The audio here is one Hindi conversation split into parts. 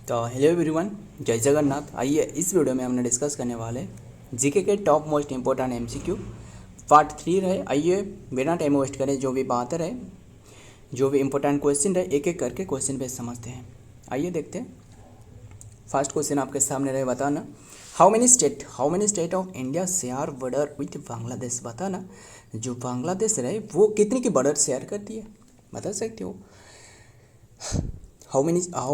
तो हेलो एवरीवन, जय जगन्नाथ। आइए इस वीडियो में हमने डिस्कस करने वाले जीके के top most important MCQ part 3 रहे। आइए बिना टाइम वेस्ट करें, जो भी बात रहे, जो भी इम्पोर्टेंट क्वेश्चन रहे, एक एक करके क्वेश्चन पे समझते हैं। आइए देखते हैं। फर्स्ट क्वेश्चन आपके सामने रहे, बताना how many state of India share border with Bangladesh. बताना जो बांग्लादेश रहे वो कितनी की बॉर्डर शेयर करती है, बता सकते हो। How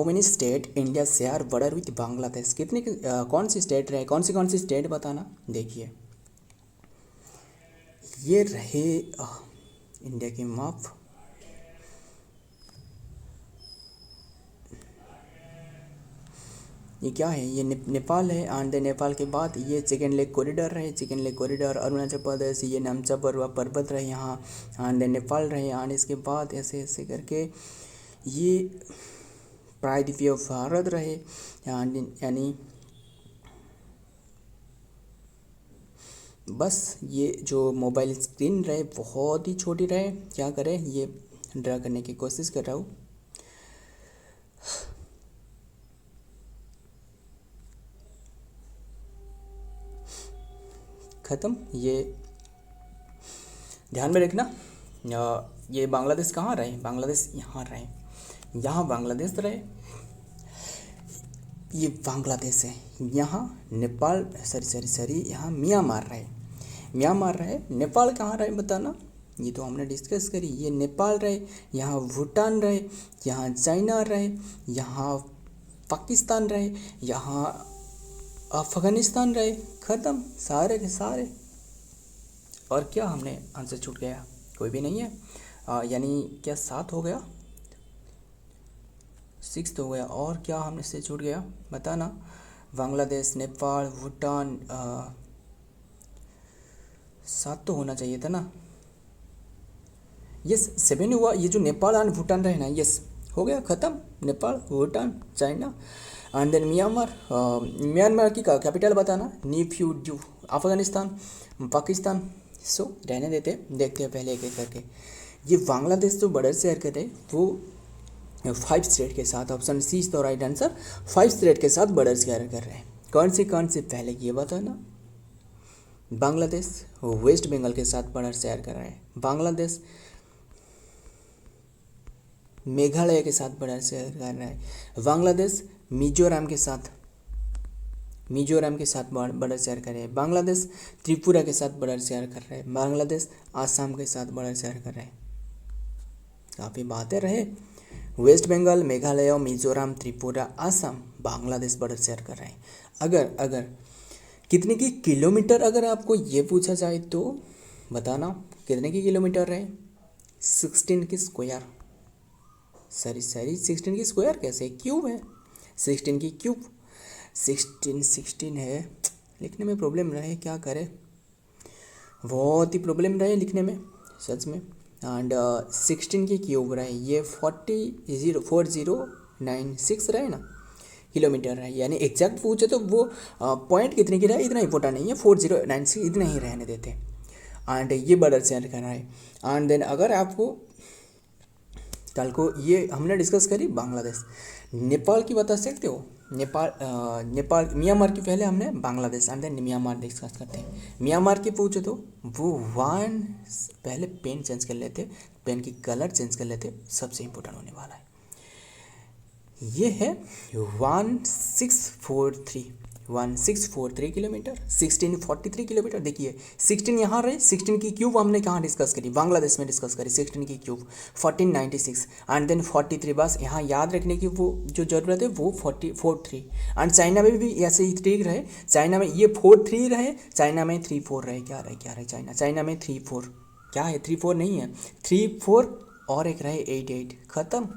many state India share border with Bangladesh, कितनी कौन सी स्टेट रहे, कौन सी स्टेट बताना। देखिए ये रहे इंडिया की मैप। ये क्या है, ये नेपाल है। एंड नेपाल के बाद ये चिकन लेक कॉरिडोर रहे, chicken lake corridor Arunachal Pradesh, ये नामचा पर्वत रहे यहाँ। एंड नेपाल रहे। एंड इसके बाद ऐसे ऐसे करके ये प्रायद्वीपीय भारत रहे, यानी बस ये जो मोबाइल स्क्रीन रहे बहुत ही छोटी रहे। क्या करें, ये ड्रा करने की कोशिश कर रहा हूँ। ख़त्म। ये ध्यान में रखना, ये बांग्लादेश कहाँ रहे, बांग्लादेश यहाँ रहे, यहाँ बांग्लादेश रहे, ये बांग्लादेश है। यहाँ नेपाल सॉरी यहाँ म्यांमार रहे। नेपाल कहाँ रहे बताना, ये तो हमने डिस्कस करी। ये नेपाल रहे, यहाँ भूटान रहे, यहाँ चाइना रहे, यहाँ पाकिस्तान रहे, यहाँ अफगानिस्तान रहे। ख़त्म सारे के सारे। और क्या हमने आंसर छूट गया, कोई भी नहीं है। यानी क्या 7 हो गया, 6 हो गया। और क्या हमने से छूट गया बताना। बांग्लादेश, नेपाल, भूटान, 7 तो होना चाहिए था ना। यस 7 हुआ। ये जो नेपाल एंड भूटान रहे ना, यस हो गया, ख़त्म। Nepal, Bhutan, China and then Myanmar की कैपिटल बताना, नीफ्यूजू। अफगानिस्तान, पाकिस्तान। सो रहने देते, देखते हैं पहले एक एक करके। ये बांग्लादेश जो बॉर्डर शेयर कर रहे वो 5 स्टेट के साथ, option C is the right answer. 5 state के साथ बॉर्डर शेयर कर रहे हैं। कौन से पहले ये बताना। बांग्लादेश वेस्ट बंगाल के साथ बॉर्डर शेयर कर रहा है, बांग्लादेश मेघालय के साथ बॉर्डर शेयर कर रहा है, बांग्लादेश मिजोरम के साथ बॉर्डर शेयर कर रहे हैं, बांग्लादेश त्रिपुरा के साथ बॉर्डर शेयर कर रहे हैं, बांग्लादेश आसाम के साथ बॉर्डर शेयर कर रहे हैं। काफ़ी बातें रहे। वेस्ट बंगाल, मेघालय, मिजोरम, त्रिपुरा, आसाम, बांग्लादेश बॉर्डर शेयर कर रहे हैं। अगर कितने की किलोमीटर अगर आपको ये पूछा जाए तो बताना कितने की किलोमीटर रहे। 16 की स्क्वायर, सॉरी 16 की स्क्वायर कैसे, क्यूब है, 16 की क्यूब। 16 है, लिखने में प्रॉब्लम रहे, क्या करें, बहुत ही प्रॉब्लम रहे लिखने में सच में। एंड 16 की क्यूब रहे, ये 4096 रहे ना किलोमीटर रहे। यानी एग्जैक्ट पूछे तो वो पॉइंट कितने की रहे इतना इंपॉर्टेंट नहीं है, 4096 इतना ही रहने देते। एंड ये बॉर्डर शेयर करना है। एंड देन अगर आपको कल को ये हमने डिस्कस करी बांग्लादेश, नेपाल की बता सकते हो। नेपाल म्यांमार की पहले हमने Bangladesh and then Myanmar discuss करते हैं। म्यांमार की पूछे तो वो पहले पेन चेंज कर लेते, पेन की कलर चेंज कर लेते, सबसे इम्पोर्टेंट होने वाला है। ये है 1643 किलोमीटर, 1643 किलोमीटर। देखिए 16 यहाँ रहे, 16 की क्यूब हमने कहाँ डिस्कस करी, बांग्लादेश में डिस्कस करी। 16 की क्यूब 1496 एंड देन 43। बस यहाँ याद रखने की वो जो ज़रूरत है वो 43। एंड चाइना में भी ऐसे ही 3 रहे, चाइना में ये 43 रहे, चाइना में 34 रहे। क्या रहे चाइना में 34, क्या है 34 नहीं है, 34 और एक रहे 88। ख़त्म।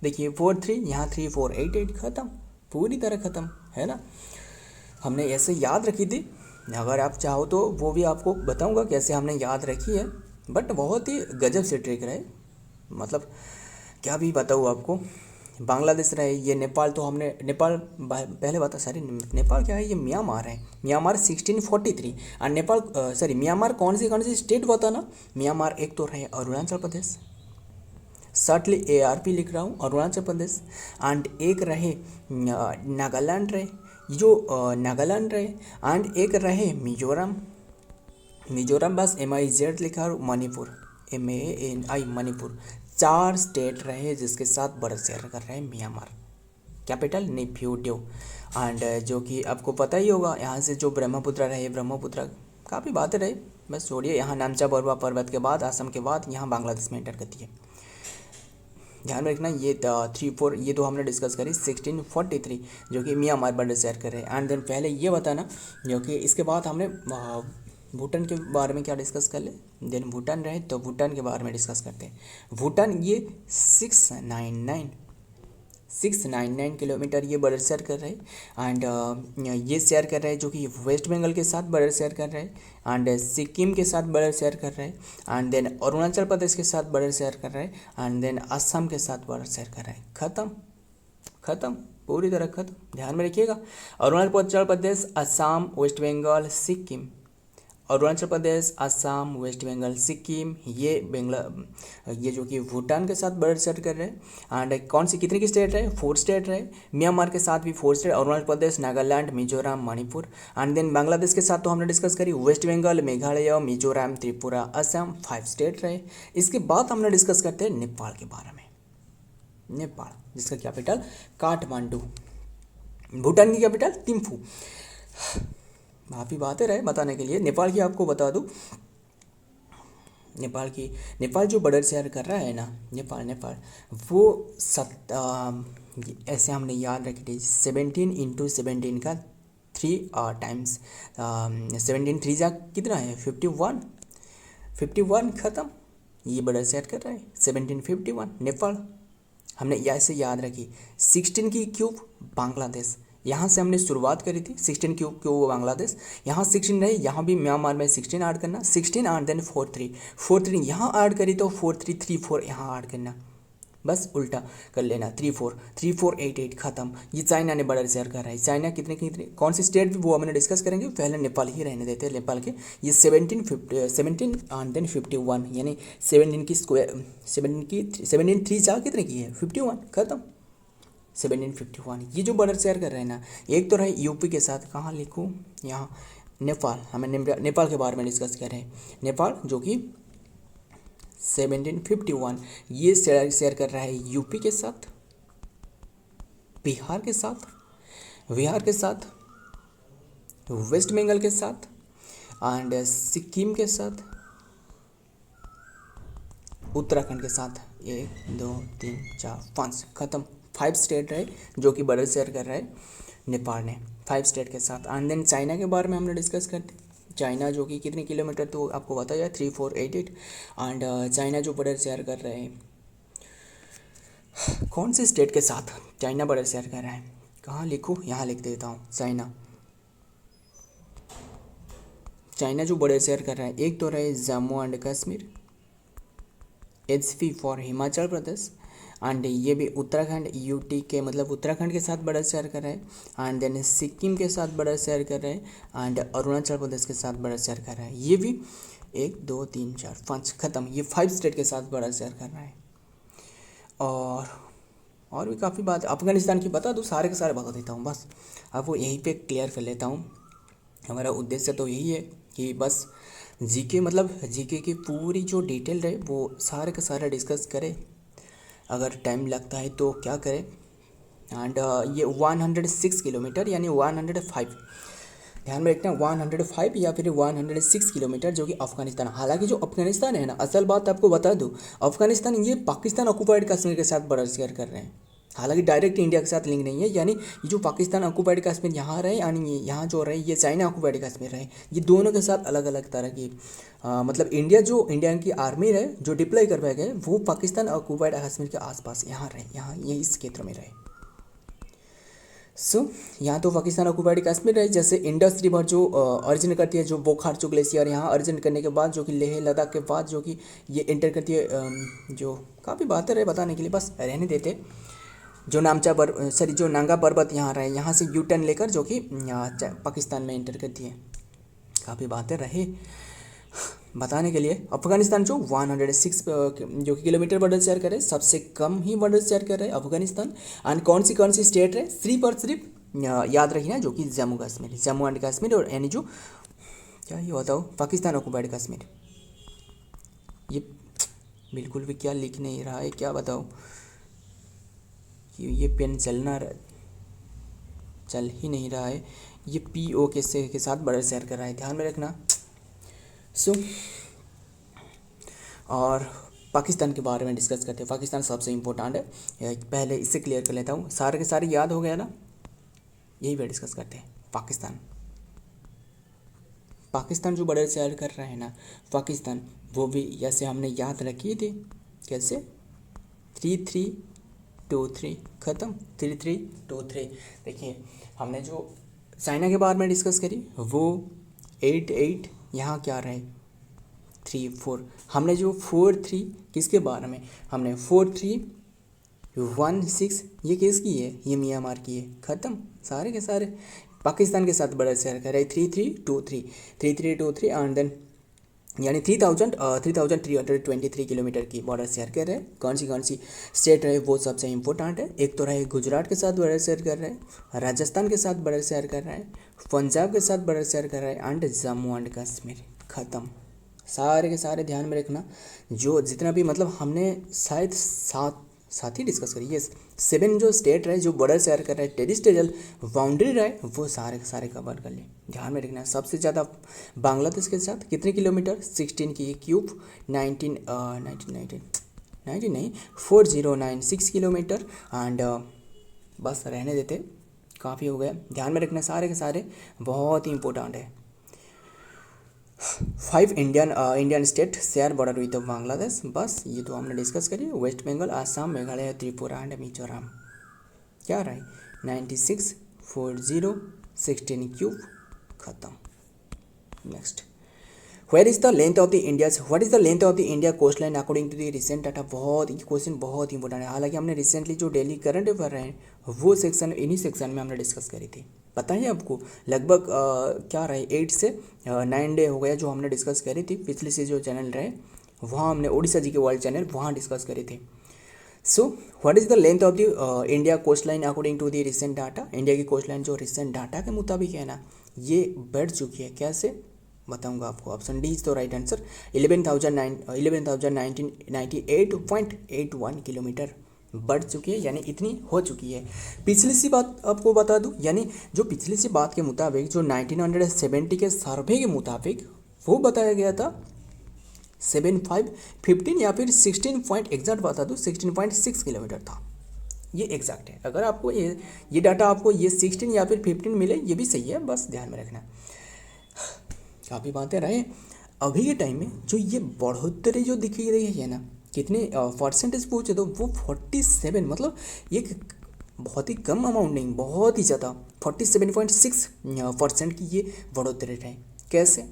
देखिए 43 यहाँ 34 88, ख़त्म, पूरी तरह ख़त्म है ना। हमने ऐसे याद रखी थी, अगर आप चाहो तो वो भी आपको बताऊंगा कैसे हमने याद रखी है। बट बहुत ही गजब से ट्रिक रहे, मतलब क्या भी बताऊँ आपको। बांग्लादेश रहे, ये नेपाल तो हमने नेपाल पहले बता, सॉरी नेपाल क्या है, ये म्यांमार है। म्यांमार 1643 और नेपाल म्यांमार कौन सी स्टेट बताना। म्यांमार एक तो रहे अरुणाचल प्रदेश, सर्टली ARP लिख रहा हूँ, अरुणाचल प्रदेश। एंड एक रहे नागालैंड रहे, जो नागालैंड रहे। एंड एक रहे मिजोरम, मिजोरम बस MIZ लिखा और मणिपुर MANI मणिपुर। 4 स्टेट रहे जिसके साथ बॉर्डर शेयर कर रहे हैं म्यांमार। कैपिटल नेफ्यूडियो। एंड जो कि आपको पता ही होगा, यहाँ से जो ब्रह्मपुत्र रहे, ब्रह्मपुत्र काफ़ी बातें रही, बस छोड़िए। यहाँ नामचा बरुआ पर्वत के बाद, असम के बाद यहाँ बांग्लादेश में एंटर करती है। ध्यान में रखना ये 3-4 ये तो हमने डिस्कस करी। 1643 जो कि म्यांमार बॉर्डर शेयर कर रहे हैं। एंड देन पहले ये बताना जो कि इसके बाद हमने भूटान के बारे में क्या डिस्कस कर ले। देन भूटान रहे तो भूटान के बारे में डिस्कस करते हैं। भूटान ये 699 किलोमीटर ये बॉर्डर शेयर कर रहे हैं। एंड ये शेयर कर रहे हैं जो कि वेस्ट बंगाल के साथ बॉर्डर शेयर कर रहे हैं। एंड सिक्किम के साथ बॉर्डर शेयर कर रहे हैं। एंड देन अरुणाचल प्रदेश के साथ बॉर्डर शेयर कर रहे हैं। एंड देन असम के साथ बॉर्डर शेयर कर रहे हैं। खत्म पूरी तरह खत्म। ध्यान में रखिएगा, अरुणाचल प्रदेश, असम, वेस्ट बंगाल, सिक्किम, अरुणाचल प्रदेश, असम, वेस्ट बंगाल, सिक्किम, ये जो कि भूटान के साथ बॉर्डर शेयर कर रहे हैं। एंड कौन सी कितने की स्टेट रहे? 4 स्टेट रहे। म्यांमार के साथ भी 4 state, Arunachal Pradesh, Nagaland, Mizoram, Manipur. And then Bangladesh के साथ तो हमने डिस्कस करी, वेस्ट बंगाल, मेघालय, मिजोरम, त्रिपुरा, असम, 5 स्टेट रहे। इसके बाद हमने डिस्कस करते हैं नेपाल के बारे में। नेपाल जिसका कैपिटल काठमांडू, भूटान की कैपिटल थिम्पू। काफ़ी बातें रहे बताने के लिए। नेपाल की आपको बता दूं, नेपाल जो बॉर्डर शेयर कर रहा है ना, नेपाल वो ऐसे हमने याद रखी 17 × 17 का 3 टाइम्स 17 3 जा कितना है 51 ख़त्म। ये बॉर्डर शेयर कर रहा है 1751 नेपाल। हमने ऐसे याद रखी। 16 की क्यूब बांग्लादेश, यहाँ से हमने शुरुआत करी थी। 16 क्यों बांग्लादेश, यहाँ 16 रहे, यहाँ भी म्यांमार में 16 ऐड करना। 16 एंड देन 43 यहाँ ऐड करी तो 4334 यहाँ ऐड करना, बस उल्टा कर लेना। 3488 ख़त्म। ये चाइना ने बॉर्डर शेयर कर रहा है। चाइना कितने कौन सी स्टेट भी वो हमने डिस्कस करेंगे, पहले नेपाल ही रहने देते हैं। नेपाल के ये 17 एंड देन 51 यानी 17 की स्क्वायर 17 3 जा कितने की है 51 ख़त्म। 1751 ये जो बॉर्डर शेयर कर रहे हैं ना, एक तो रहे यूपी के साथ, कहाँ लिखूँ यहाँ नेपाल। हमें नेपाल के बारे में डिस्कस कर रहे हैं। नेपाल जो कि 1751 ये शेयर कर रहा है यूपी के साथ, बिहार के साथ, वेस्ट बंगाल के साथ, एंड सिक्किम के साथ, उत्तराखंड के साथ। 1 2 3 4 5 ख़त्म। 5 स्टेट रहे जो कि बॉर्डर शेयर कर रहा है नेपाल ने 5 स्टेट के साथ। एंड देन चाइना के बारे में हमने डिस्कस करते। चाइना जो कि कितने किलोमीटर तो आपको बताया 3488। एंड चाइना जो बॉर्डर शेयर कर रहे हैं कौन से स्टेट के साथ चाइना बॉर्डर शेयर कर रहा है, कहाँ लिखूँ, यहाँ लिख देता हूँ। चाइना जो बॉर्डर शेयर कर रहा है, एक तो रहे Jammu and Kashmir, HP for Himachal Pradesh. And ये भी उत्तराखंड UT के मतलब उत्तराखंड के साथ बॉर्डर शेयर कर रहे हैं। एंड देन सिक्किम के साथ बॉर्डर शेयर कर रहे हैं। एंड अरुणाचल प्रदेश के साथ बॉर्डर शेयर कर रहा है। ये भी 1 2 3 4 5 ख़त्म। ये 5 स्टेट के साथ बॉर्डर शेयर कर रहा है। और भी काफ़ी बात अफगानिस्तान की बता दूँ, सारे के सारे बता देता हूँ बस। अब वो यहीं पे क्लियर कर लेता हूँ। हमारा उद्देश्य तो यही है कि बस जीके की पूरी जो डिटेल रहे वो सारे के सारे डिस्कस करें। अगर टाइम लगता है तो क्या करें। एंड ये 106 किलोमीटर यानी 105, ध्यान में रखना 105 या फिर 106 किलोमीटर जो कि अफगानिस्तान। हालांकि जो अफगानिस्तान है ना, असल बात आपको बता दूं, अफगानिस्तान ये पाकिस्तान ऑक्युपाइड कश्मीर के साथ बॉर्डर शेयर कर रहे हैं। हालांकि डायरेक्ट इंडिया के साथ लिंक नहीं है, यानी ये जो पाकिस्तान ऑक्युपाइड कश्मीर यहाँ रहे यानी यहाँ जो रहे ये चाइना ऑक्युपाइड कश्मीर रहे, ये दोनों के साथ अलग अलग तरह की मतलब इंडिया की आर्मी रहे जो डिप्लॉय करवाए गए वो पाकिस्तान ऑक्युपाइड कश्मीर के आसपास यहाँ रहे, यहाँ ये इस क्षेत्र में रहे। यहाँ तो पाकिस्तान ऑक्युपाइड कश्मीर रहे। जैसे इंडस रिवर जो अर्जन करती है, जो बोखारचू ग्लेशियर यहाँ अर्जन करने के बाद जो कि लेह लद्दाख के बाद जो कि ये एंटर करती है, जो काफ़ी बातें रहे बताने के लिए बस रहने देते। जो नांगा पर्वत यहाँ रहे, यहाँ से यू टर्न लेकर जो कि पाकिस्तान में एंटर करती है। काफ़ी बातें रहे, बताने के लिए अफगानिस्तान जो 106 जो कि किलोमीटर बॉर्डर शेयर करे, सबसे कम ही बॉर्डर शेयर कर रहे हैं अफगानिस्तान। एंड कौन सी स्टेट है, सिर्फ और सिर्फ याद रखिए जो कि जम्मू कश्मीर, जम्मू एंड कश्मीर, और यानी जो क्या ये बताओ पाकिस्तान ऑक्युपाइड कश्मीर। ये बिल्कुल भी क्या लिख नहीं रहा है, क्या बताओ कि ये पेन चल ही नहीं रहा है। ये PO के साथ बॉर्डर शेयर कर रहा है, ध्यान में रखना। सो और पाकिस्तान के बारे में डिस्कस करते हैं। पाकिस्तान सबसे इम्पोर्टेंट है, पहले इससे क्लियर कर लेता हूँ। सारे के सारे याद हो गया ना, यही पे डिस्कस करते हैं। पाकिस्तान जो बॉर्डर शेयर कर रहे हैं ना पाकिस्तान, वो भी जैसे हमने याद रखी थी, कैसे 3323 ख़त्म, 3323। देखिए हमने जो चाइना के बारे में डिस्कस करी वो 88, यहाँ क्या रहे 34। हमने जो 43 किसके बारे में, हमने 4316 ये किसकी है, ये म्यांमार की है, ख़त्म। सारे के सारे पाकिस्तान के साथ बॉर्डर शेयर कर रहे हैं 3323 एंड देन यानी 3323 किलोमीटर की बॉर्डर शेयर कर रहे हैं। कौन सी स्टेट रहे वो सबसे इम्पोर्टेंट है। एक तो रहे गुजरात के साथ बॉर्डर शेयर कर रहे हैं, राजस्थान के साथ बॉर्डर शेयर कर रहे हैं, पंजाब के साथ बॉर्डर शेयर कर रहे हैं एंड जम्मू एंड कश्मीर, ख़त्म। सारे के सारे ध्यान में रखना, जो जितना भी मतलब हमने शायद साथ ही डिस्कस करी, ये 7 जो स्टेट रहे जो बॉर्डर शेयर कर रहे हैं, टेरिटोरियल बाउंड्री रहे, वो सारे के सारे कवर कर लिए। ध्यान में रखना सबसे ज़्यादा बांग्लादेश के साथ कितने किलोमीटर, 16 की क्यूब 4096 किलोमीटर एंड बस रहने देते, काफ़ी हो गया। ध्यान में रखना सारे के सारे बहुत ही इंपॉर्टेंट है। 5 Indian state share border with Bangladesh, बस ये तो हमने डिस्कस करी। वेस्ट बंगाल, आसाम, मेघालय, त्रिपुरा एंड मिजोरम, क्या रहा है 96 40 16 क्यूब, ख़त्म। Next, what is the length of the India coastline according to the recent data. बहुत ये क्वेश्चन बहुत इंपॉर्टेंट है। हालांकि हमने रिसेंटली जो डेली करंट अफेयर रहे हैं वो सेक्शन, इन्हीं सेक्शन में हमने डिस्कस करी थी। पता है आपको लगभग क्या रहे 8 से 9 डे हो गया जो हमने डिस्कस करी थी। पिछले से जो चैनल रहे वहाँ हमने ओडिशा जी के वर्ल्ड चैनल वहाँ डिस्कस करी थी। So what is the length of the India coastline according to the recent data. India की कोस्ट लाइन जो रिसेंट डाटा के मुताबिक है ना, ये बढ़ चुकी है। कैसे बताऊंगा आपको, option D is the right answer. 11,098.81 kilometre बढ़ चुकी है, यानी इतनी हो चुकी है। पिछली सी बात आपको बता दूं, यानी जो पिछली सी बात के मुताबिक जो 1970 के सर्वे के मुताबिक वो बताया गया था 15 या फिर 16 पॉइंट एग्जैक्ट बता दूँ 16.6 किलोमीटर था। ये एग्जैक्ट है। अगर आपको ये डाटा आपको ये 16 या फिर 15 मिले ये भी सही है, बस ध्यान में रखना। काफ़ी बातें रहे। अभी के टाइम में जो ये बढ़ोतरी जो दिखी रही है ना, कितने परसेंटेज पूछे तो वो 47, मतलब ये बहुत ही कम अमाउंट नहीं, बहुत ही ज़्यादा 47.6% की ये बढ़ोतरी रहे। कैसे,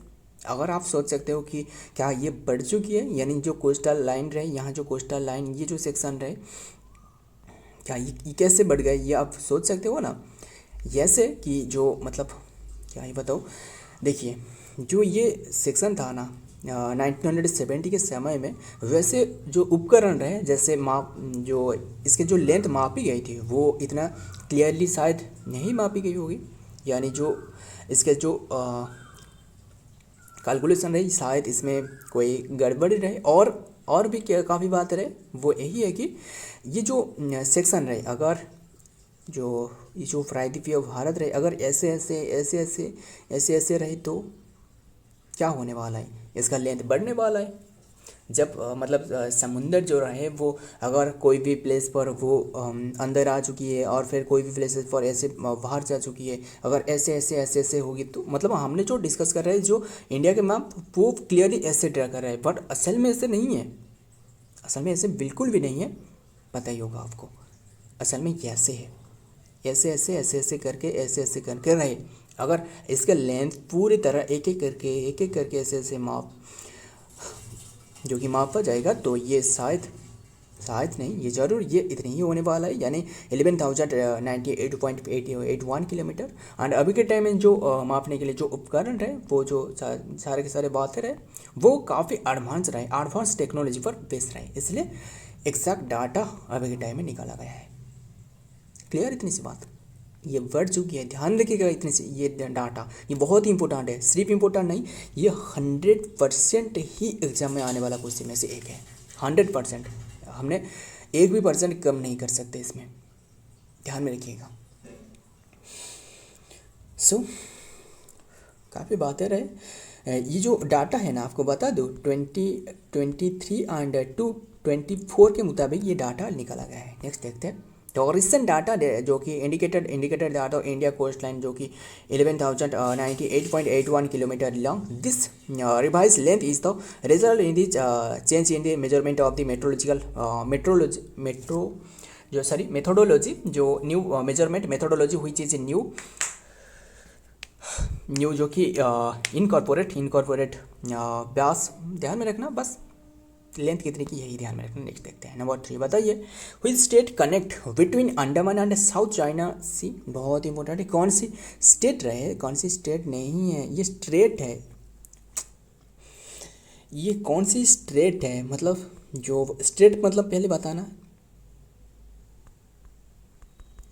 अगर आप सोच सकते हो कि क्या ये बढ़ चुकी है, यानी जो कोस्टल लाइन रहे, यहाँ जो कोस्टल लाइन ये जो सेक्शन रहे, क्या ये कैसे बढ़ गए, ये आप सोच सकते हो ना। जैसे कि जो मतलब क्या ही बताओ, देखिए जो ये सेक्शन था ना 1970 के समय में, वैसे जो उपकरण रहे, जैसे माप जो इसके जो लेंथ मापी गई थी वो इतना क्लियरली शायद नहीं मापी गई होगी, यानी जो इसके जो कैलकुलेशन रही शायद इसमें कोई गड़बड़ी रहे। और भी काफ़ी बात रहे, वो यही है कि ये जो सेक्शन रहे, अगर जो ये जो प्रायद्वीपीय भारत रहे, अगर ऐसे रहे तो क्या होने वाला है, इसका लेंथ बढ़ने वाला है। जब मतलब समुंदर जो रहे वो अगर कोई भी प्लेस पर वो अंदर आ चुकी है और फिर कोई भी प्लेसेस पर ऐसे बाहर जा चुकी है, अगर ऐसे होगी तो मतलब हमने जो डिस्कस कर रहे हैं जो इंडिया के मैप वो क्लियरली ऐसे ड्रा कर रहा है, बट असल में ऐसे नहीं है। असल में ऐसे बिल्कुल भी नहीं है, पता ही होगा आपको। असल में कैसे है, ऐसे करके रहे। अगर इसका लेंथ पूरी तरह एक एक करके ऐसे मापा जाएगा तो ये शायद शायद नहीं, ये ज़रूर ये इतनी ही होने वाला है, यानी 11,098.81 किलोमीटर। एंड अभी के टाइम में जो मापने के लिए जो उपकरण रहे वो जो सारे के सारे बातें रहे वो काफ़ी एडवांस रहे, एडवांस टेक्नोलॉजी पर बेस्ड रहे, इसलिए एग्जैक्ट डाटा अभी के टाइम में निकाला गया है। क्लियर इतनी सी बात, ये वर्ड जो की है ध्यान रखिएगा, इतनी सी ये डाटा ये बहुत ही इंपॉर्टेंट है, सिर्फ इंपॉर्टेंट नहीं, ये 100% ही एग्जाम में आने वाला क्वेश्चन में से एक है। 100%, हमने 1% कम नहीं कर सकते इसमें, ध्यान में रखिएगा। सो काफ़ी बातें रहे, ये जो डाटा है ना आपको बता दो 2023 एंड 2024 के मुताबिक ये डाटा निकाला गया है। नेक्स्ट देखते हैं, तो रिसेंट डाटा जो कि indicated data India coastline जो कि 11,098.81 kilometre long, this revise length is the result in the change in the measurement of the methodology जो न्यू मेजरमेंट मेथोडोलॉजी हुई चीज़ न्यू जो कि इनकॉर्पोरेट व्यास, ध्यान में रखना, बस लेंथ कितनी की यही ध्यान में रखना। नेक्स्ट देखते हैं, नंबर 3 बताइए, which state connect between Andaman and South China Sea, बहुत इंपॉर्टेंट है, कौन सी स्टेट रहे, कौन सी स्टेट नहीं है, ये स्ट्रेट है, ये कौन सी स्ट्रेट है, मतलब जो स्ट्रेट मतलब पहले बताना,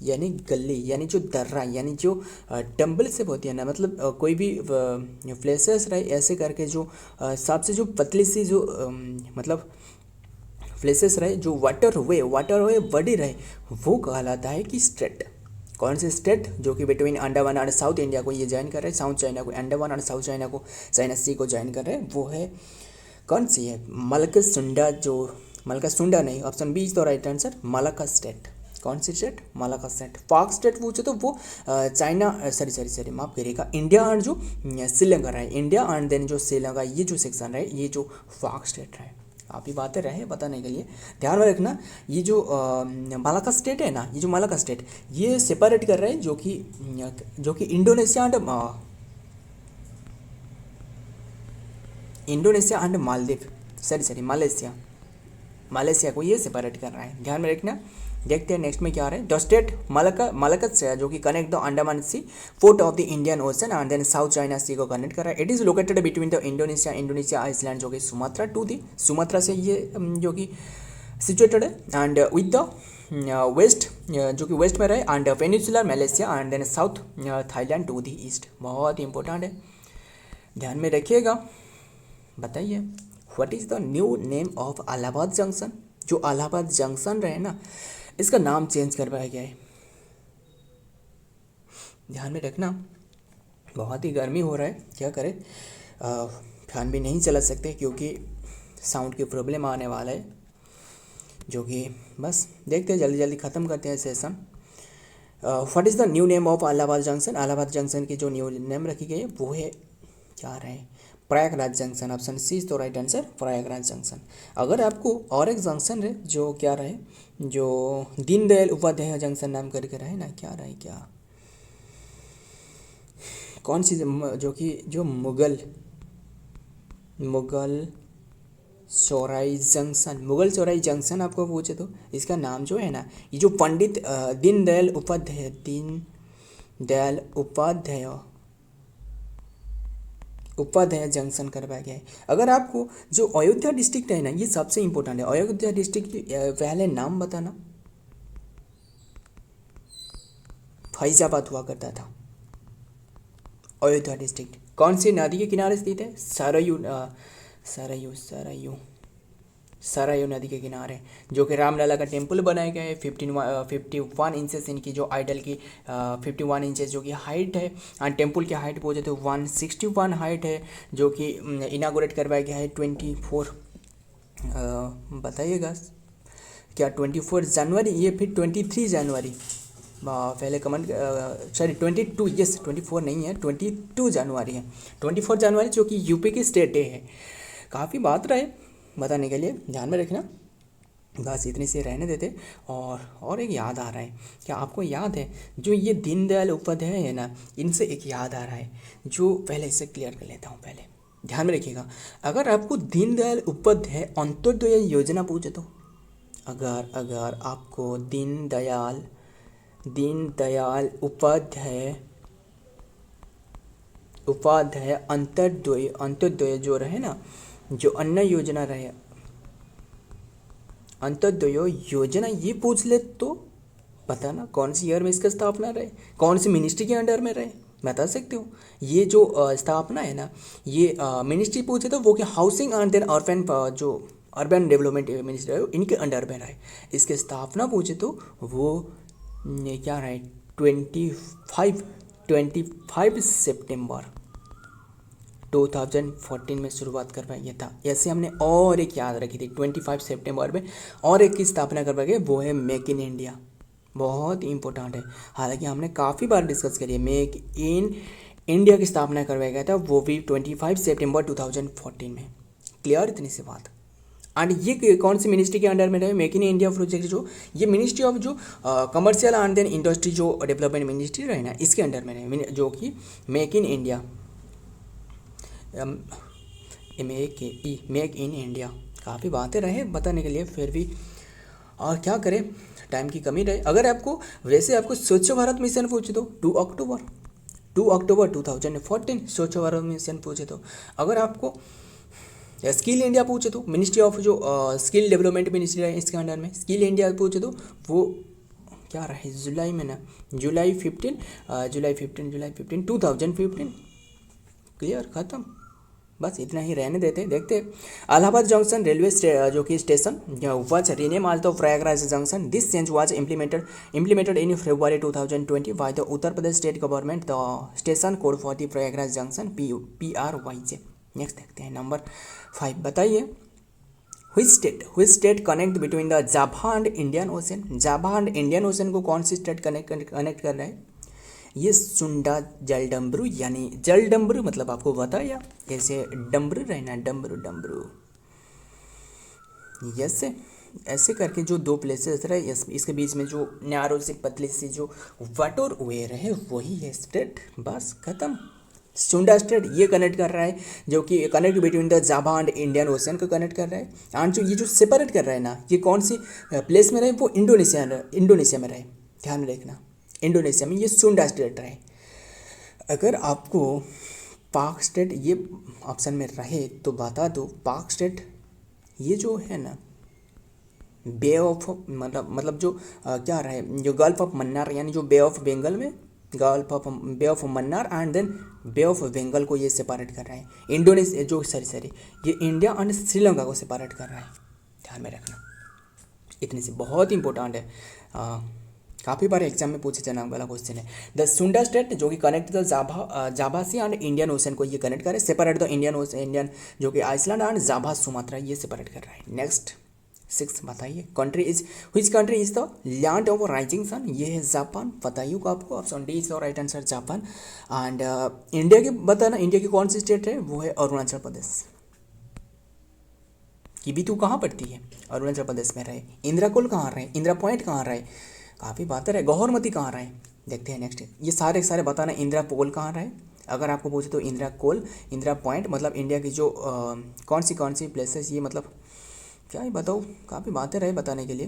यानी गली, यानी जो दर्रा, यानी जो टम्बल से होती है ना, मतलब कोई भी प्लेसेस रहे ऐसे करके जो सबसे जो पतली सी जो मतलब प्लेसेस रहे जो वाटर वे बड़ी रहे वो कहलाता है कि स्टेट। कौन से स्टेट जो कि बिटवीन अंडमान और साउथ इंडिया को ये ज्वाइन कर रहे हैं, साउथ चाइना को, अंडमान और साउथ चाइना को, चाइना सी को ज्वाइन कर रहे हैं, वो है कौन सी है, मलका नहीं, option B is the right answer, Malacca strait. कौन सी strait, Malacca strait. Palk strait पूछे तो वो चाइना सॉरी माफ करिएगा, इंडिया और जो श्रीलंका रहे, इंडिया एंड देन जो श्रीलंका, ये जो सेक्शन रहे ये जो पाक स्टेट रहे। काफ़ी बातें रहे बताने के लिए, ध्यान में रखना। ये जो मलाक्का स्टेट है ना, ये जो मलाक्का स्टेट ये सेपरेट कर रहे हैं जो कि इंडोनेशिया एंड मालदीव मलेशिया को ये सेपरेट कर रहा है, ध्यान में रखना। देखते हैं नेक्स्ट में क्या आ रहा है, द स्टेट मलाक्का से जो कि connect the Andaman sea port of the Indian Ocean and then South China Sea को कनेक्ट कर रहा है। It is located between the Indonesia island जो कि सुमात्रा से ये जो कि सिचुएटेड है, एंड विद द वेस्ट जो कि वेस्ट में रहे, and peninsular Malaysia and then south Thailand to the east. बहुत ही इंपॉर्टेंट है, ध्यान में रखिएगा। बताइए, what is the new name of Allahabad junction. जो इलाहाबाद जंक्शन रहे ना, इसका नाम चेंज करवाया गया है, ध्यान में रखना। बहुत ही गर्मी हो रहा है, क्या करें, फैन भी नहीं चला सकते क्योंकि साउंड की प्रॉब्लम आने वाला है, जो कि बस देखते हैं, जल्दी ख़त्म करते हैं session. What is the new name of Allahabad junction. Allahabad junction की जो न्यू नेम रखी गई है वो है क्या रहे, Prayagraj junction. Option C is तो राइट आंसर, प्रयागराज जंक्शन। अगर आपको और एक जंक्शन है जो क्या रहे, जो दीनदयाल उपाध्याय जंक्शन नाम करके रहे ना, क्या रहे, क्या कौन सी जो कि जो मुगल चौराई जंक्शन आपको पूछे तो इसका नाम जो है ना, ये जो पंडित दीनदयाल उपाध्याय जंक्शन करवाया गया है। अगर आपको जो अयोध्या डिस्ट्रिक्ट है ना, ये सबसे इंपॉर्टेंट है, अयोध्या डिस्ट्रिक्ट की पहले नाम बताना। फैजाबाद हुआ करता था अयोध्या डिस्ट्रिक्ट। कौन सी नदी के किनारे स्थित है, सरयू नदी के किनारे, जो कि रामलला का टेम्पल बनाया गया है। 51 इंचेस इनकी जो आइडल की 51 इंचेस जो कि हाइट है, एंड टेम्पल की हाइट पूछे तो 161 हाइट है, जो कि इनागोरेट करवाया गया है 24 बताइएगा क्या 24 जनवरी, ये फिर 23 जनवरी, पहले कमेंट सॉरी 22, यस 24 नहीं है, 22 जनवरी है, 24 जनवरी जो कि यूपी की स्टेट डे है। काफ़ी बात रहे बताने के लिए, ध्यान में रखना। बस इतनी सी रहने देते। और एक याद आ रहा है, क्या आपको याद है जो ये दीनदयाल उपाध्याय है ना, इनसे एक याद आ रहा है जो पहले इसे क्लियर कर लेता हूँ। पहले ध्यान में रखिएगा, अगर आपको दीनदयाल उपाध्याय अंत्योदय योजना पूछे तो अगर आपको दीन दयाल उपाध्याय अंत्योदय जो रहे ना, जो अन्न योजना रहे, अंत्योदय योजना ये पूछ ले तो पता ना कौन सी ईयर में इसका स्थापना रहे, कौन सी मिनिस्ट्री के अंडर में रहे, बता सकते हो। ये जो स्थापना है ना, ये मिनिस्ट्री पूछे तो वो क्या हाउसिंग एंड देन अर्बन जो अर्बन डेवलपमेंट मिनिस्ट्री है इनके अंडर में रहे। इसके स्थापना पूछे तो वो ये क्या रहे 25 सितंबर 2014 में शुरुआत कर पाया ये था। ऐसे हमने और एक याद रखी थी 25 सितंबर में और एक की स्थापना कर पाएंगे, वो है मेक इन इंडिया। बहुत इंपॉर्टेंट है, हालांकि हमने काफ़ी बार डिस्कस करी है। मेक इन इंडिया की स्थापना करवाया गया था, वो भी 25 सितंबर 2014 में। क्लियर इतनी सी बात। एंड ये कौन सी मिनिस्ट्री के अंडर में रहे मेक इन इंडिया प्रोजेक्ट, जो ये मिनिस्ट्री ऑफ जो कमर्शियल एंड देन इंडस्ट्री जो डेवलपमेंट मिनिस्ट्री रहे ना, इसके अंडर में रहे, जो कि make in India make in India. काफ़ी बातें रहे बताने के लिए, फिर भी और क्या करें, टाइम की कमी रहे। अगर आपको वैसे आपको स्वच्छ भारत मिशन पूछे तो 2 अक्टूबर 2014 स्वच्छ भारत मिशन पूछे तो, अगर आपको स्किल इंडिया पूछे तो मिनिस्ट्री ऑफ जो स्किल डेवलपमेंट मिनिस्ट्री है इसके अंडर में स्किल इंडिया पूछे तो वो क्या रहे जुलाई में ना, जुलाई 15 2015। क्लियर, ख़त्म, बस इतना ही रहने देते। देखते इलाहाबाद जंक्शन रेलवे जो कि स्टेशन वाज रीनेम आज the Prayagraj junction. This change was implemented in February 2020 by the Uttar Pradesh state government. The station code for the Prayagraj junction PRYJ। Next देखते हैं नंबर 5। बताइए which state connect between the Java and Indian Ocean। Java and Indian ocean को कौन सी स्टेट कनेक्ट कर रहा है? ये सुंडा जलडम्बरू, यानी जलडम्बरू मतलब आपको बताया ऐसे डम्बरू रहना, डम्बरू यस, ऐसे करके जो दो प्लेसेस रहे इसके बीच में जो नैरो से पतली सी जो वाटर वे रहे वही है स्टेट, बस खत्म। सुंडा स्टेट ये कनेक्ट कर रहा है, जो कि connect between the Java and Indian ocean को कनेक्ट कर रहा है। एंड जो ये जो सेपरेट कर रहा है ना, ये कौन सी प्लेस में रहे, वो इंडोनेशिया में रहे, ध्यान में रखना। इंडोनेशिया में ये सुंडा स्टेट रहे। अगर आपको पाक स्टेट ये ऑप्शन में रहे तो बता दो, पाक स्टेट ये जो है ना बे ऑफ मतलब जो क्या रहे, जो गल्फ ऑफ मन्नार यानी जो बे ऑफ बंगाल में bay of Mannar and then bay of Bengal को ये सेपरेट कर रहा है। इंडोनेशिया जो सॉरी ये इंडिया एंड श्रीलंका को सेपरेट कर रहा है, ध्यान में रखना। इतने से बहुत इंपॉर्टेंट है, काफ़ी बार एग्जाम में पूछे जाने वाला क्वेश्चन है। द सुंडा स्टेट जो कि connect the Java sea and Indian ocean को ये कनेक्ट कर रहा है। सेपरेट द इंडियन जो कि आइसलैंड एंड जावा सुमात्रा ये सेपरेट कर रहा है। नेक्स्ट 6 बताइए country is which country is the land of rising sun. ये है जापान, बताइए को आपको। Option D is the right answer Japan. And India की बताना, इंडिया की कौन सी स्टेट है, वो है अरुणाचल प्रदेश। की भी तू कहाँ पड़ती है, अरुणाचल प्रदेश में रहे। इंदिरा कोल कहाँ रहे, इंदिरा पॉइंट कहाँ रहे, काफ़ी बातें रहे। गौहरमती कहाँ रहे, देखते हैं नेक्स्ट। ये सारे बताना इंदिरा पोल कहाँ रहे। अगर आपको पूछे तो इंदिरा कोल, इंदिरा पॉइंट मतलब इंडिया की जो कौन सी प्लेसेस, ये मतलब क्या ही बताओ, काफ़ी बातें रहे बताने के लिए।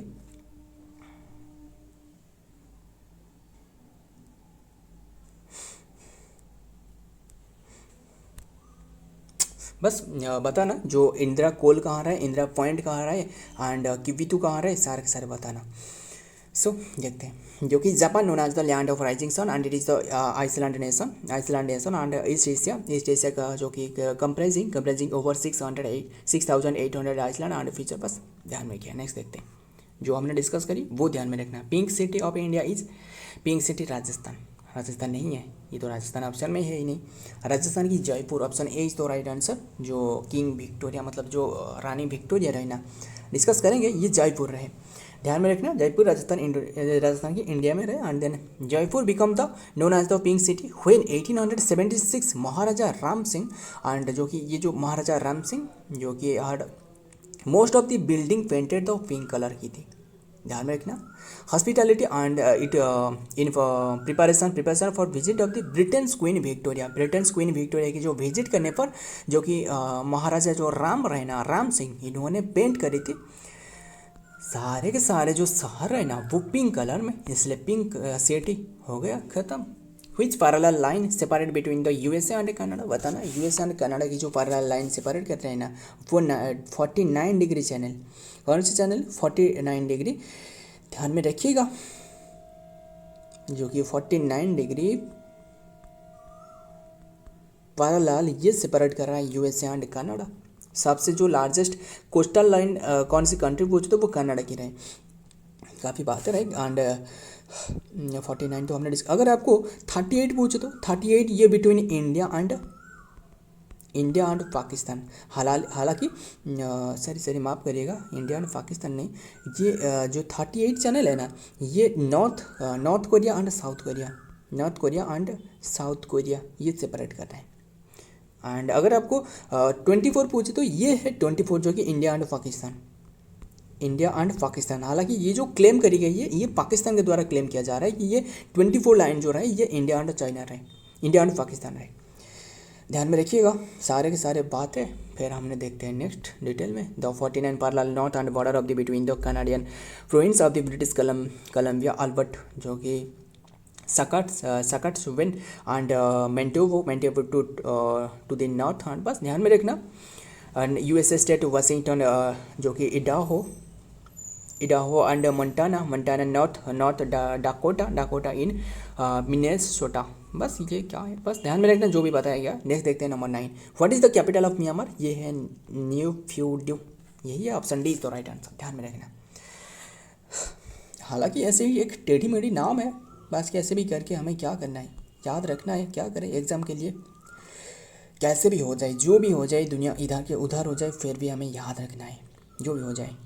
बस बताना जो इंदिरा कोल कहाँ रहे, इंदिरा पॉइंट कहाँ रहे एंड किवितु कहाँ रहे, सारे बताना। सो देखते हैं, जो कि Japan known as the land of rising sun and it is the island nation and east Asia का जो कि comprising over 6,800 island and feature, बस ध्यान में किया। नेक्स्ट देखते हैं, जो हमने डिस्कस करी वो ध्यान में रखना। Pink city of India is, pink city Rajasthan नहीं है, ये तो राजस्थान ऑप्शन में है ही नहीं। राजस्थान की जयपुर, ऑप्शन ए इज तो राइट आंसर। जो किंग विक्टोरिया मतलब जो रानी विक्टोरिया रहे ना, डिस्कस करेंगे, ये जयपुर रहे, ध्यान में रखना। जयपुर राजस्थान की इंडिया में रहे। And then Jaipur became the known as the pink city when 1876 Maharaja Ram Singh, and जो कि ये जो महाराजा राम सिंह जो कि most of the building painted the pink colour की थी, ध्यान में रखना। Hospitality and it in preparation for visit of the Britain's queen Victoria की जो विजिट करने पर जो कि महाराजा जो राम रहे ना, राम सिंह, इन्होंने पेंट करी थी सारे के सारे जो शहर है ना वो पिंक कलर में, इसलिए पिंक सिटी हो गया खत्म। Which parallel line separate between the USA and Canada, बताना यूएसए एंड कनाडा की जो पैरेलल लाइन सेपरेट करते हैं ना वो 49 डिग्री चैनल, कौन सा चैनल 49 डिग्री, ध्यान में रखिएगा, जो कि 49 डिग्री पैरेलल ये सेपरेट कर रहा है यूएसए एंड कनाडा। सबसे जो लार्जेस्ट कोस्टल लाइन कौन सी कंट्री पूछे तो वो कनाडा की रहे, काफ़ी बात है राइट। एंड 49 तो हमने अगर आपको 38 पूछे तो 38 ये बिटवीन इंडिया एंड पाकिस्तान, हालांकि सॉरी माफ़ करिएगा, इंडिया एंड पाकिस्तान नहीं, ये जो 38 चैनल है ना ये north Korea and south Korea ये सेपरेट कर रहे हैं। एंड अगर आपको 24 पूछे तो ये है 24 जो कि इंडिया एंड पाकिस्तान, हालांकि ये जो क्लेम करी गई है ये पाकिस्तान के द्वारा क्लेम किया जा रहा है कि ये 24 लाइन जो रहे ये इंडिया एंड पाकिस्तान रहे, ध्यान में रखिएगा सारे के सारे बात है। फिर हमने देखते हैं नेक्स्ट डिटेल में, the 49 parallel north and border of the between the Canadian province of the British Columbia Albert जो कि Saskatchewan and Manitoba to the north, and बस ध्यान में रखना। एंड यूएसए स्टेट वाशिंगटन जो कि Idaho and Montana north Dakota in Minnesota, बस ये क्या है बस ध्यान में रखना जो भी बताया गया। नेक्स्ट देखते हैं number 9, what is the capital of Myanmar, ये है न्यूफ्यूड्यू, यही है ऑप्शन डी तो राइट आंसर, ध्यान में रखना। हालांकि ऐसे ही एक टेढ़ी मेढ़ी नाम है, बस कैसे भी करके हमें क्या करना है, याद रखना है, क्या करें एग्ज़ाम के लिए, कैसे भी हो जाए, जो भी हो जाए, दुनिया इधर के उधर हो जाए, फिर भी हमें याद रखना है जो भी हो जाए।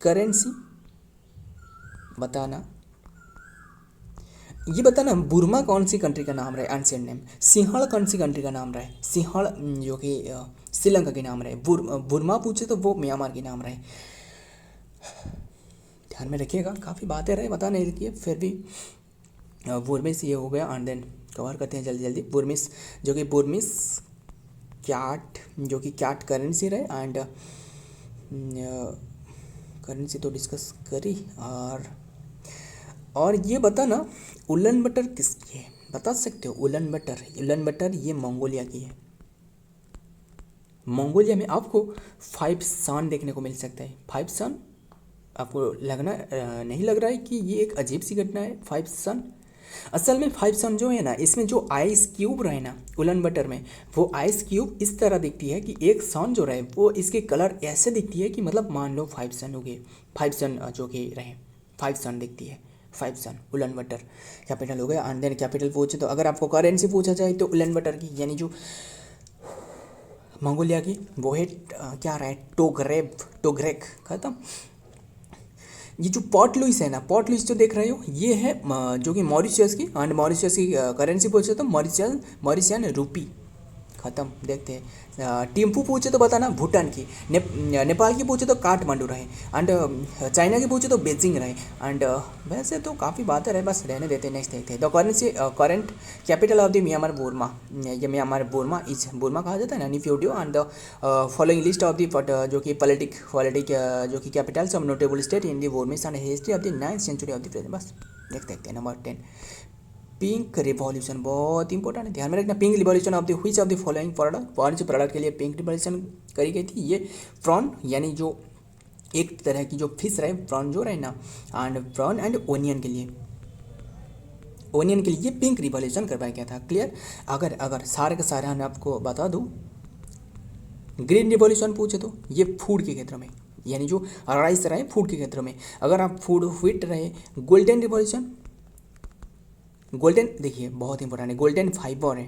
करेंसी बताना, ये बताना बुर्मा कौन सी कंट्री का नाम रहे, एंशिएंट नेम, सिंहड़ कौन सी कंट्री का नाम रहे, सिंहड़ जो कि श्रीलंका के नाम रहे, बुर्मा पूछे तो वो म्यांमार के नाम रहे, ध्यान में रखिएगा, काफ़ी बातें रहे बता नहीं रखिए, फिर भी बुर्मिस ये हो गया। एंड देन कवर करते हैं जल्दी बुर्मिस जो कि कैट करेंसी रहे, एंड करेंसी तो डिस्कस करी। और ये बताना उलन बटर किसकी है, बता सकते हो उलन बटर ये मंगोलिया की है। मंगोलिया में आपको 5 सन देखने को मिल सकता है, 5 सन, आपको नहीं लग रहा है कि ये एक अजीब सी घटना है 5 सन, असल में 5 सन जो है ना इसमें जो आइस क्यूब रहे ना उलन बटर में, वो आइस क्यूब इस तरह दिखती है कि एक सन जो रहे वो इसके कलर ऐसे दिखती है कि मतलब मान लो 5 सन हो गए, 5 सन जो कि रहे 5 सन दिखती है, 5 सन उलन बटर कैपिटल हो गया। एंड देन कैपिटल पूछे तो अगर आपको करेंसी पूछा जाए तो उलन बटर की यानी जो मंगोलिया की वो है क्या रहा है टोग्रेक, खत्म। ये जो पोर्ट लुइस है ना, पोर्ट लुइस जो देख रहे हो ये है जो कि मॉरिशियस की, एंड मॉरिशियस की करेंसी पूछे तो मॉरिशियन रूपी, खत्म। देखते हैं टिम्पू पूछे तो बताना भूटान की, नेपाल की पूछे तो काठमांडू रहे, एंड चाइना की पूछे तो बीजिंग रहे, एंड वैसे तो काफ़ी बातें रहे, बस रहने देते हैं। नेक्स्ट देखते हैं the current capital of the Myanmar Burma, ये म्यांमार बुर्मा कहा जाता है ना Naypyidaw, and the following list of the जो कि पॉलिटिक जो कि capitals of notable state in the Burmese and history of the 9th century of the present, बस नेक्स्ट देखते हैं नंबर 10 पिंक रिवॉल्यूशन, बहुत इंपॉर्टेंट है, ध्यान में रखना। Pink revolution of the which of the following product, कौन से प्रोडक्ट के लिए पिंक रिवॉल्यूशन करी गई थी, ये प्रॉन यानी जो एक तरह की जो फिश रहे प्रॉन जो रहे ना, एंड प्रॉन एंड ओनियन के लिए ये पिंक रिवॉल्यूशन करवाया गया था, क्लियर। अगर सारे का सारे मैं आपको बता दूँ, ग्रीन रिवॉल्यूशन पूछे तो ये फूड के क्षेत्र में यानी जो राइस रहे फूड के क्षेत्र में, अगर आप फूड व्हीट रहे गोल्डन रिवॉल्यूशन, गोल्डन देखिए बहुत इंपॉर्टेंट है, गोल्डन फाइबर है,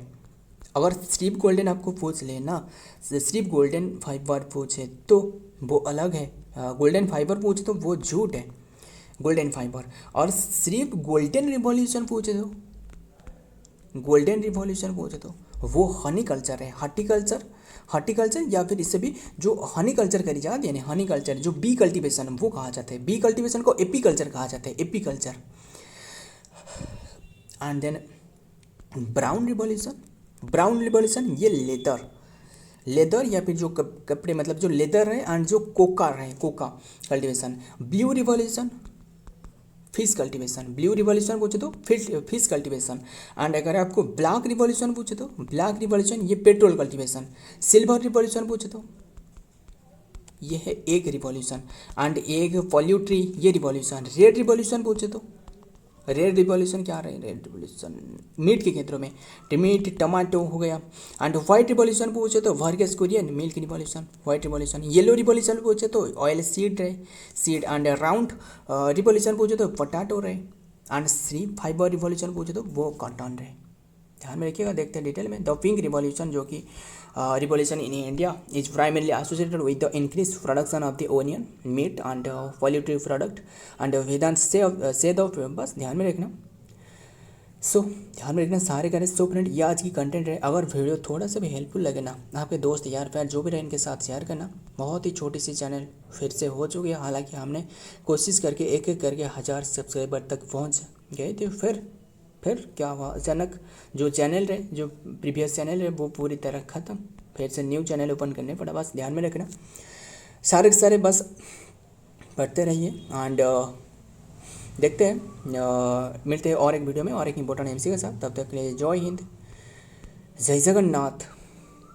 अगर सिर्फ गोल्डन आपको पूछ लेना, सिर्फ गोल्डन फाइबर पूछे तो वो अलग है, गोल्डन फाइबर पूछे तो वो झूठ है गोल्डन फाइबर, और सिर्फ गोल्डन रिवॉल्यूशन पूछे तो वो हनी कल्चर है, हॉर्टिकल्चर या फिर इससे भी जो हनी कल्चर करी जाती है यानी हनी कल्चर जो बी कल्टीवेशन वो कहा जाता है, बी कल्टीवेशन को एपी कल्चर कहा जाता है, apiculture. And then brown revolution ये लेदर या फिर जो कपड़े मतलब जो लेदर है एंड जो कोका है, Coca cultivation. Blue revolution fish cultivation, blue revolution पूछे तो फिश कल्टीवेशन। एंड अगर आपको ब्लैक रिवॉल्यूशन पूछे तो ब्लैक रिवॉल्यूशन ये पेट्रोल कल्टीवेशन। सिल्वर रिवॉल्यूशन पूछे तो ये है egg revolution and egg poultry ये रिवॉल्यूशन। रेड रिवॉल्यूशन पूछे तो रेड रिवॉल्यूशन क्या रहे, रेड रिवॉल्यूशन मीट के क्षेत्रों में मीट टमाटो हो गया। एंड व्हाइट रिवॉल्यूशन पूछे तो Verghese Kurien milk revolution, white revolution. Yellow revolution पूछे तो ऑयल सीड रहे, सीड। एंड राउंड रिवॉल्यूशन पूछे तो पोटैटो रहे। एंड सी फाइबर रिवॉल्यूशन पूछे तो वो कॉटन रहे। ध्यान में रखिएगा, देखते हैं डिटेल में। द पिंक रिवॉल्यूशन जो कि revolution in India is primarily associated with the increase production of the onion meat and poultry product and वेदांत सेद ऑफ, बस ध्यान में रखना। सो ध्यान में रखना सारे करें। सो फ्रेंड ये आज की कंटेंट है। अगर वीडियो थोड़ा सा भी हेल्पफुल लगे ना, आपके दोस्त यार प्यार जो भी रहे इनके साथ शेयर करना। बहुत ही छोटी सी चैनल फिर से हो चुकी है, हालांकि हमने कोशिश करके एक एक करके 1000 सब्सक्राइबर तक पहुंच गए थे। फिर क्या हुआ, अचानक जो चैनल रहे, जो प्रीवियस चैनल है वो पूरी तरह ख़त्म। फिर से न्यू चैनल ओपन करने पड़ा। बस ध्यान में रखना सारे के सारे, बस पढ़ते रहिए। एंड देखते हैं, मिलते हैं और एक वीडियो में और एक इंपॉर्टेंट एमसी के साथ। तब तक के लिए जय हिंद, जय जगन्नाथ।